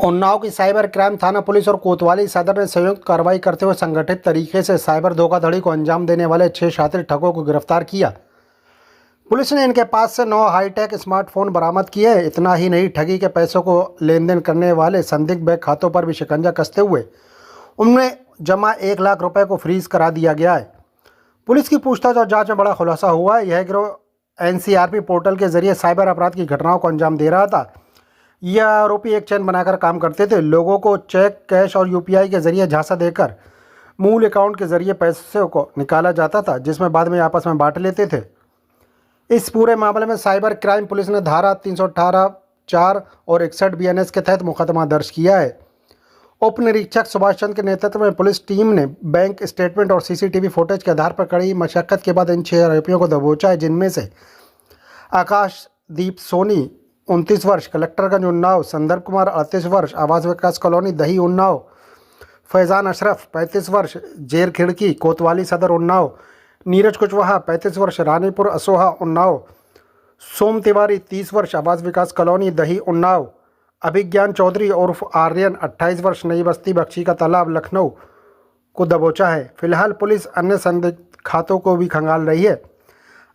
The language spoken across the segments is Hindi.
उन्नाव की साइबर क्राइम थाना पुलिस और कोतवाली सदर ने संयुक्त कार्रवाई करते हुए संगठित तरीके से साइबर धोखाधड़ी को अंजाम देने वाले 6 शातिर ठगों को गिरफ्तार किया। पुलिस ने इनके पास से 9 हाईटेक स्मार्टफोन बरामद किए। इतना ही नहीं, ठगी के पैसों को लेन देन करने वाले संदिग्ध बैंक खातों पर भी शिकंजा कसते हुए उनमें जमा 1 लाख रुपए को फ्रीज करा दिया गया है। पुलिस की पूछताछ और जाँच में बड़ा खुलासा हुआ है। यह गिरोह एनसीआरपी पोर्टल के जरिए साइबर अपराध की घटनाओं को अंजाम दे रहा था। यह आरोपी एक चैन बनाकर काम करते थे। लोगों को चेक, कैश और यूपीआई के जरिए झांसा देकर मूल अकाउंट के जरिए पैसे को निकाला जाता था, जिसमें बाद में आपस में बांट लेते थे। इस पूरे मामले में साइबर क्राइम पुलिस ने धारा 318, 4 और 61 बीएनएस के तहत मुकदमा दर्ज किया है। उप निरीक्षक सुभाष चंद्र के नेतृत्व में पुलिस टीम ने बैंक स्टेटमेंट और सीसीटीवी फुटेज के आधार पर कड़ी मशक्कत के बाद इन 6 आरोपियों को दबोचा है, जिनमें से आकाशदीप सोनी 29 वर्ष, कलेक्टरगंज उन्नाव; संदर्भ कुमार 38 वर्ष, आवास विकास कॉलोनी दही उन्नाव; फैजान अशरफ 35 वर्ष, जेर खिड़की कोतवाली सदर उन्नाव; नीरज कुशवाहा 35 वर्ष, रानीपुर असोहा उन्नाव; सोम तिवारी 30 वर्ष, आवास विकास कॉलोनी दही उन्नाव; अभिज्ञान चौधरी उर्फ आर्यन 28 वर्ष, नई बस्ती बख्शी का तालाब लखनऊ को दबोचा है। फिलहाल पुलिस अन्य संदिग्ध खातों को भी खंगाल रही है।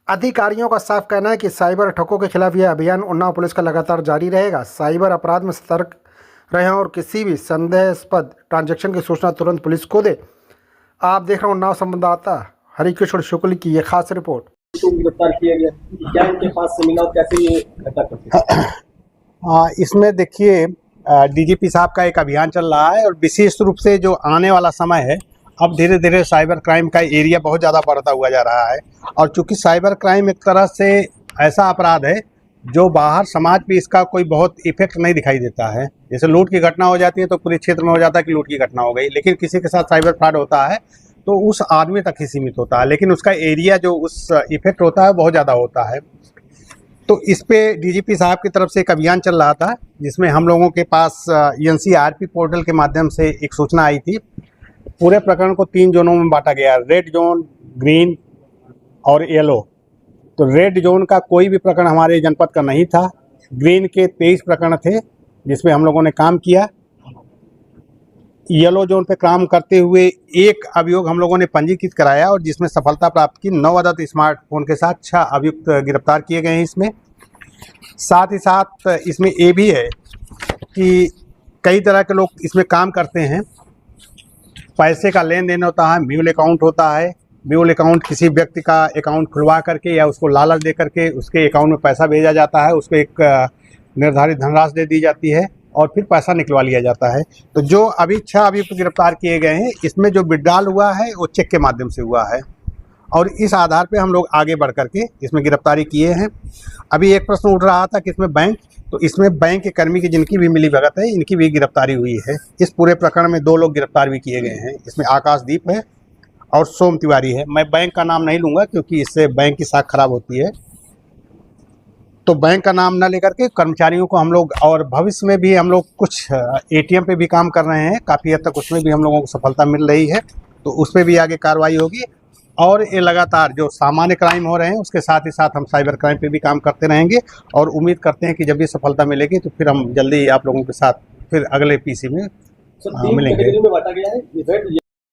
अधिकारियों का साफ कहना है कि साइबर ठगों के खिलाफ यह अभियान उन्नाव पुलिस का लगातार जारी रहेगा। साइबर अपराध में सतर्क रहें और किसी भी संदेहास्पद ट्रांजैक्शन की सूचना तुरंत पुलिस को दे। आप देख रहे हैं उन्नाव संवाददाता हरिकिशोर शुक्ल की यह खास रिपोर्ट। गिरफ्तार किया गया, क्या इनके पास से मिला और कैसे ये घटना करते? इसमें देखिए, डीजीपी साहब का एक अभियान चल रहा है और विशेष रूप से जो आने वाला समय है, अब धीरे धीरे साइबर क्राइम का एरिया बहुत ज़्यादा बढ़ता हुआ जा रहा है। और चूंकि साइबर क्राइम एक तरह से ऐसा अपराध है जो बाहर समाज पे इसका कोई बहुत इफेक्ट नहीं दिखाई देता है। जैसे लूट की घटना हो जाती है तो पूरे क्षेत्र में हो जाता है कि लूट की घटना हो गई, लेकिन किसी के साथ साइबर फ्रॉड होता है तो उस आदमी तक ही सीमित होता है, लेकिन उसका एरिया जो उस इफेक्ट होता है बहुत ज़्यादा होता है। तो इस पे डीजीपी साहब की तरफ से एक अभियान चल रहा था, जिसमें हम लोगों के पास एनसीआरपी पोर्टल के माध्यम से एक सूचना आई थी। पूरे प्रकरण को 3 जोनों में बांटा गया, रेड जोन, ग्रीन और येलो। तो रेड जोन का कोई भी प्रकरण हमारे जनपद का नहीं था। ग्रीन के 23 प्रकरण थे जिसमें हम लोगों ने काम किया। येलो जोन पे काम करते हुए एक अभियोग हम लोगों ने पंजीकृत कराया और जिसमें सफलता प्राप्त की। 9 अदद स्मार्टफोन के साथ 6 अभियुक्त गिरफ्तार किए गए हैं इसमें। साथ ही साथ इसमें ये भी है कि कई तरह के लोग इसमें काम करते हैं। पैसे का लेन देन होता है, म्यूल अकाउंट होता है। म्यूल अकाउंट किसी व्यक्ति का अकाउंट खुलवा करके या उसको लालच दे करके उसके अकाउंट में पैसा भेजा जाता है, उसको एक निर्धारित धनराशि दे दी जाती है और फिर पैसा निकलवा लिया जाता है। तो जो अभी 6 अभियुक्त गिरफ्तार किए गए हैं, इसमें जो विड्रॉल हुआ है वो चेक के माध्यम से हुआ है और इस आधार पे हम लोग आगे बढ़ करके इसमें गिरफ्तारी किए हैं। अभी एक प्रश्न उठ रहा था कि इसमें बैंक, तो इसमें बैंक के कर्मी की जिनकी भी मिली भगत है, इनकी भी गिरफ्तारी हुई है। इस पूरे प्रकरण में 2 लोग गिरफ्तार भी किए गए हैं। इसमें आकाशदीप है और सोम तिवारी है। मैं बैंक का नाम नहीं लूँगा क्योंकि इससे बैंक की साख खराब होती है, तो बैंक का नाम न लेकर के कर्मचारियों को हम लोग, और भविष्य में भी हम लोग कुछ एटीएम पे भी काम कर रहे हैं, काफ़ी हद तक उसमें भी हम लोगों को सफलता मिल रही है, तो उस पर भी आगे कार्रवाई होगी। और ये लगातार जो सामान्य क्राइम हो रहे हैं उसके साथ ही साथ हम साइबर क्राइम पे भी काम करते रहेंगे और उम्मीद करते हैं कि जब ये सफलता मिलेगी तो फिर हम जल्दी आप लोगों के साथ फिर अगले पीसी में मिलेंगे।